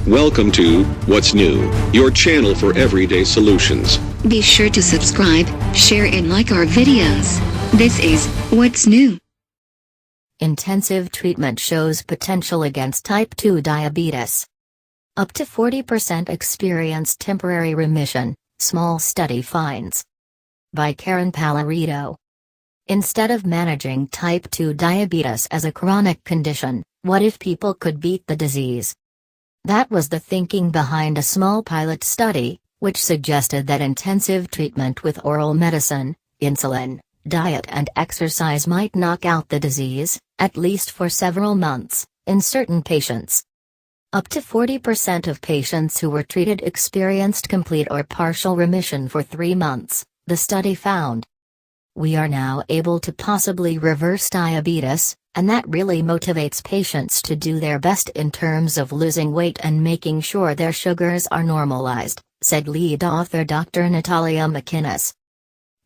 Welcome to What's New, your channel for everyday solutions. Be sure to subscribe, share and like our videos. This is What's New. Intensive treatment shows potential against type 2 diabetes. Up to 40% experience temporary remission, small study finds. By Karen Pallarito. Instead of managing type 2 diabetes as a chronic condition, what if people could beat the disease? That was the thinking behind a small pilot study, which suggested that intensive treatment with oral medicine, insulin, diet and exercise might knock out the disease, at least for several months, in certain patients. Up to 40% of patients who were treated experienced complete or partial remission for 3 months, the study found. We are now able to possibly reverse diabetes, and that really motivates patients to do their best in terms of losing weight and making sure their sugars are normalized, said lead author Dr. Natalia McInnes.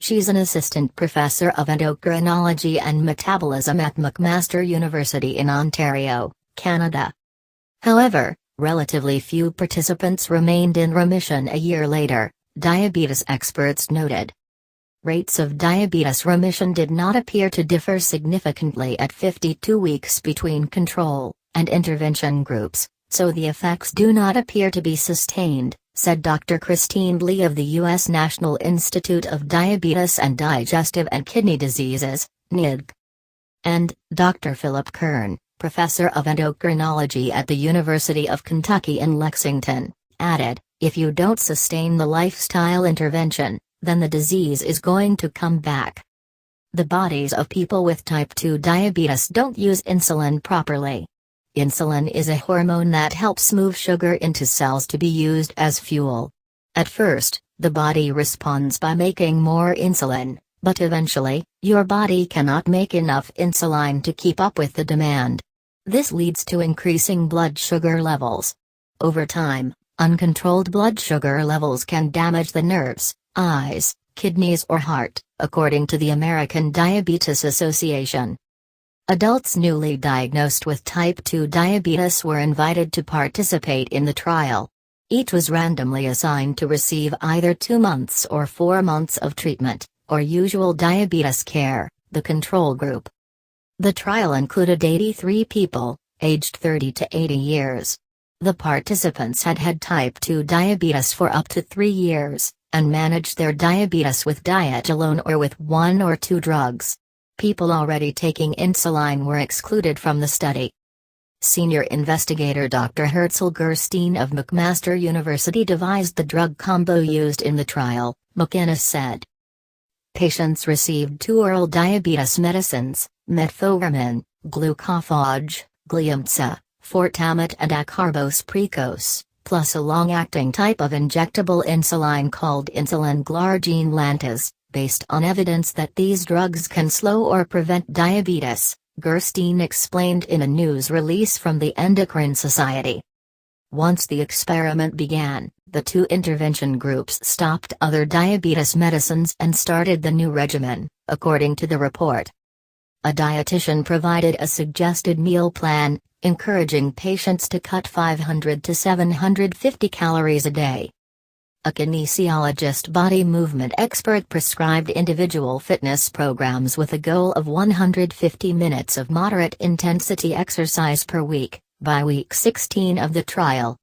She's an assistant professor of endocrinology and metabolism at McMaster University in Ontario, Canada. However, relatively few participants remained in remission a year later, diabetes experts noted. Rates of diabetes remission did not appear to differ significantly at 52 weeks between control and intervention groups, so the effects do not appear to be sustained, said Dr. Christine Lee of the U.S. National Institute of Diabetes and Digestive and Kidney Diseases, NIDC. And Dr. Philip Kern, professor of endocrinology at the University of Kentucky in Lexington, added, if you don't sustain the lifestyle intervention, then the disease is going to come back. The bodies of people with type 2 diabetes don't use insulin properly. Insulin is a hormone that helps move sugar into cells to be used as fuel. At first, the body responds by making more insulin, but eventually, your body cannot make enough insulin to keep up with the demand. This leads to increasing blood sugar levels. Over time, uncontrolled blood sugar levels can damage the nerves, eyes, kidneys or heart, according to the American Diabetes Association. Adults newly diagnosed with type 2 diabetes were invited to participate in the trial. Each was randomly assigned to receive either 2 months or 4 months of treatment, or usual diabetes care, the control group. The trial included 83 people, aged 30 to 80 years. The participants had had type 2 diabetes for up to 3 years, and managed their diabetes with diet alone or with 1 or 2 drugs. People already taking insulin were excluded from the study. Senior investigator Dr. Herzl Gerstein of McMaster University devised the drug combo used in the trial, McInnes said. Patients received 2 oral diabetes medicines, metformin, glucophage, Gliemsa, Fortamet and acarbose precoce, plus a long-acting type of injectable insulin called insulin glargine lantus, based on evidence that these drugs can slow or prevent diabetes, Gerstein explained in a news release from the Endocrine Society. Once the experiment began, the 2 intervention groups stopped other diabetes medicines and started the new regimen, according to the report. A dietitian provided a suggested meal plan, encouraging patients to cut 500 to 750 calories a day. A kinesiologist body movement expert prescribed individual fitness programs with a goal of 150 minutes of moderate intensity exercise per week, by week 16 of the trial.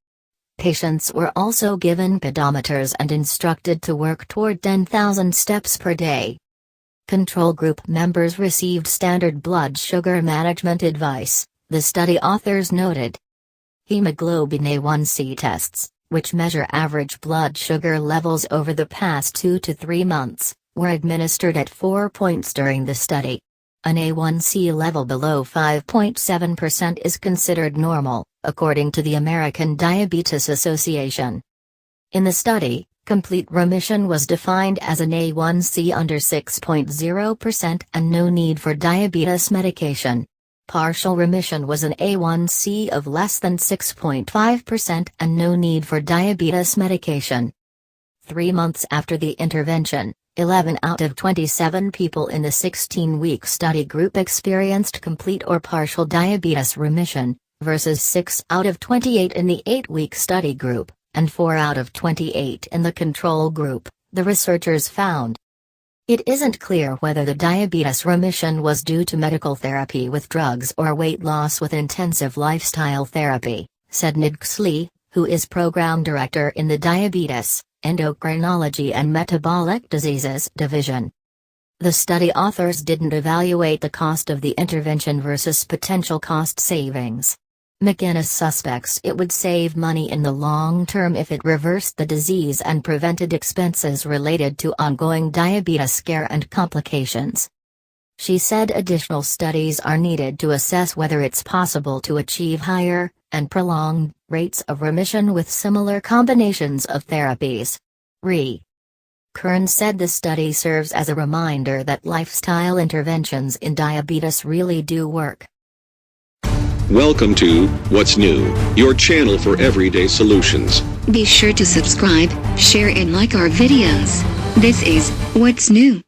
Patients were also given pedometers and instructed to work toward 10,000 steps per day. Control group members received standard blood sugar management advice, the study authors noted. Hemoglobin A1C tests, which measure average blood sugar levels over the past 2 to 3 months, were administered at 4 points during the study. An A1C level below 5.7% is considered normal, according to the American Diabetes Association. In the study, complete remission was defined as an A1C under 6.0% and no need for diabetes medication. Partial remission was an A1C of less than 6.5% and no need for diabetes medication. 3 months after the intervention, 11 out of 27 people in the 16-week study group experienced complete or partial diabetes remission, versus 6 out of 28 in the 8-week study group, and 4 out of 28 in the control group, the researchers found. It isn't clear whether the diabetes remission was due to medical therapy with drugs or weight loss with intensive lifestyle therapy, said Nidxley, who is program director in the Diabetes, Endocrinology and Metabolic Diseases Division. The study authors didn't evaluate the cost of the intervention versus potential cost savings. McInnes suspects it would save money in the long term if it reversed the disease and prevented expenses related to ongoing diabetes care and complications. She said additional studies are needed to assess whether it's possible to achieve higher, and prolonged, rates of remission with similar combinations of therapies. Kern said the study serves as a reminder that lifestyle interventions in diabetes really do work. Welcome to What's New, your channel for everyday solutions. Be sure to subscribe, share and like our videos. This is What's New.